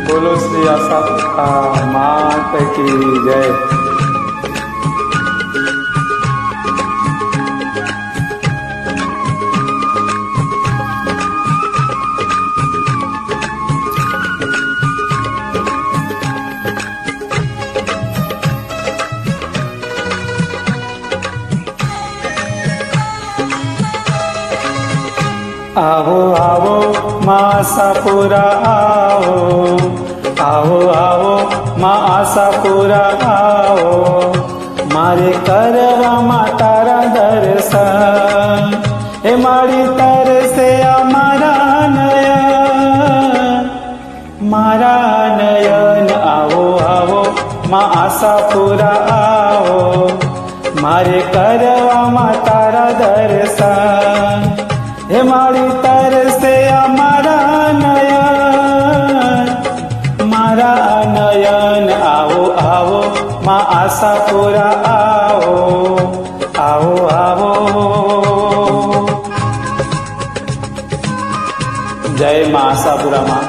बोलो श्री आशा मात की जय। आओ आओ माँ आशापुरा आओ, आओ आओ माँ आशापुरा आओ, मारे करवा तारा दर्शन, हे मारी तरसे मारा नयन, मारा नयन। आओ आओ माँ आशापुरा आओ, मारे करवा तारा दर्शन, हे मारी तरसे मारा नयन, मारा नयन। आओ आओ माँ आशापुरा आओ, आओ आओ। जय माँ आशापुरा माँ।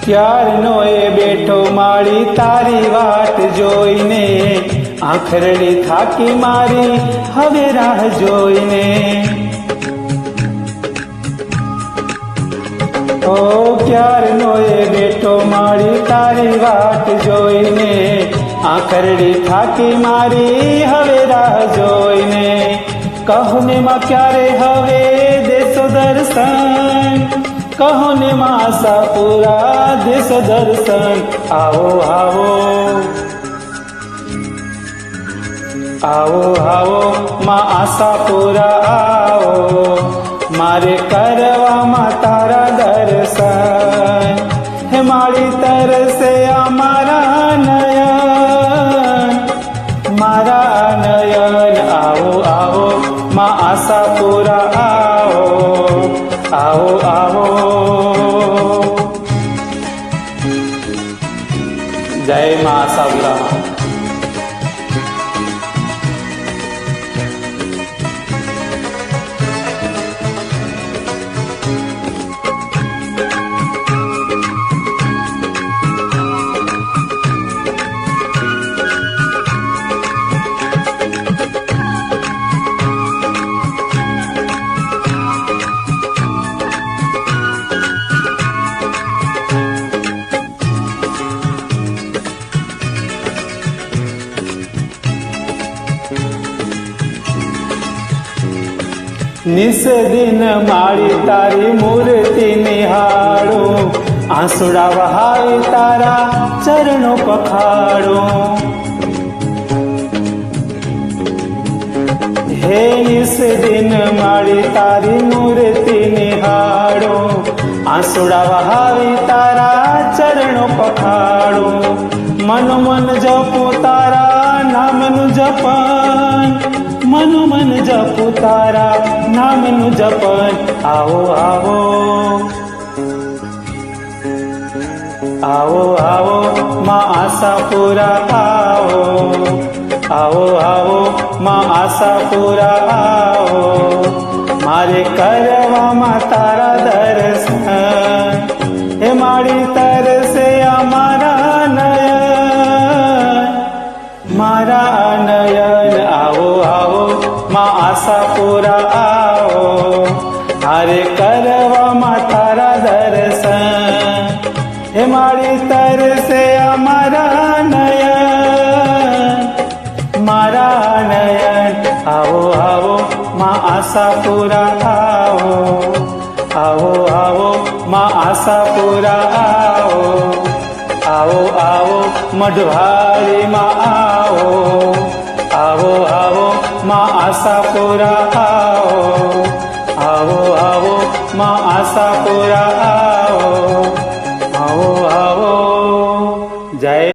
ક્યારનો એ બેઠો મારી તારી વાટ જોઈને, આખરડી થાકી મારી હવે રાહ જોઈને। ઓ ક્યારનો એ બેઠો મારી તારી વાટ જોઈને, આખરડી થાકી મારી હવે રાહ જોઈને। કહને માં ક્યારે હવે દેશો દર્શન, कहो ने माँ आशापुरा देश दर्शन। आओ आओ आओ आओ माँ आशापुरा आओ, मारे करवा तारा दर्शन, हे मारी तरसे मारा नयन, मारा नयन। आओ आओ माँ आशापुरा आओ, आओ आओ। जय माँ आशापुरा। निस दिन मारी तारी मूर्ति निहारो, आंसुड़ा वहावे तारा चरणों पखाड़ो। हे निस दिन मारी तारी मूर्ति निहारो, आंसुड़ा वहावे तारा चरणों पखाड़ो। मनो मन जपो तारा नामनु जपन, मनो मन जपो तारा नामनु जपन। आओ आओ आओ आओ माँ आशापुरा आओ, आओ आओ माँ आशापुरा आओ, मारे करवा तारा दर्शन, हे मारी तरसे मारा नयन, मारा नयन। आओ आओ माँ आशापुरा आओ, मारे करवा तारा दर्शन, हे मारी तरसे मारा नयन, मारा नयन। आओ आओ माँ आशापुरा आओ, आओ आओ माँ आशापुरा आओ, आओ आओ मढ़वारी माँ आओ, आओ आओ माँ आशापुरा आओ, माँ आशापुरा आओ आओ आओ जय